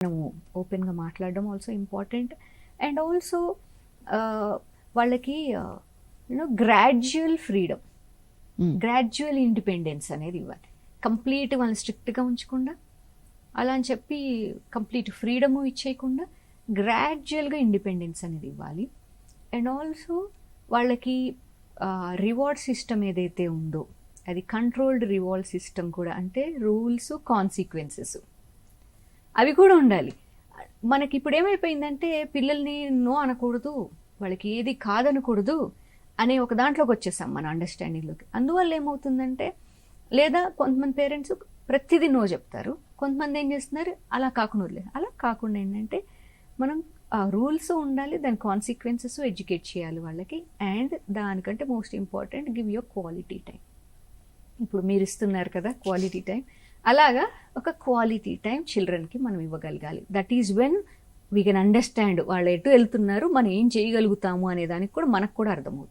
మనము ఓపెన్గా మాట్లాడడం ఆల్సో ఇంపార్టెంట్. అండ్ ఆల్సో వాళ్ళకి గ్రాడ్యువల్ ఫ్రీడమ్, గ్రాడ్యువల్ ఇండిపెండెన్స్ అనేది ఇవ్వాలి. కంప్లీట్ వాళ్ళని స్ట్రిక్ట్గా ఉంచకుండా, అలా అని చెప్పి కంప్లీట్ ఫ్రీడము ఇచ్చేయకుండా గ్రాడ్యువల్గా ఇండిపెండెన్స్ అనేది ఇవ్వాలి. అండ్ ఆల్సో వాళ్ళకి రివార్డ్ సిస్టమ్ ఏదైతే ఉందో అది కంట్రోల్డ్ రివార్డ్ సిస్టమ్ కూడా, అంటే రూల్స్ కాన్సిక్వెన్సెస్ అవి కూడా ఉండాలి. మనకి ఇప్పుడు ఏమైపోయిందంటే పిల్లల్ని నో అనకూడదు, వాళ్ళకి ఏది కాదనకూడదు అనే ఒక దాంట్లోకి వచ్చేసాం మన అండర్స్టాండింగ్లోకి. అందువల్ల ఏమవుతుందంటే, లేదా కొంతమంది పేరెంట్స్ ప్రతిదీ నో చెప్తారు, కొంతమంది ఏం చేస్తున్నారు అలా కాకుండా వదిలేదు. అలా కాకుండా ఏంటంటే మనం ఆ రూల్స్ ఉండాలి, దాని కాన్సిక్వెన్సెస్ ఎడ్యుకేట్ చేయాలి వాళ్ళకి. అండ్ దానికంటే most important give your quality time. ఇప్పుడు మీరు ఇస్తున్నారు కదా క్వాలిటీ టైం, అలాగా ఒక క్వాలిటీ టైం చిల్డ్రన్కి మనం ఇవ్వగలగాలి. That is when we can understand వాళ్ళు ఎటు వెళ్తున్నారు, మనం ఏం చేయగలుగుతాము అనే దానికి కూడా మనకు కూడా అర్థమవుతుంది.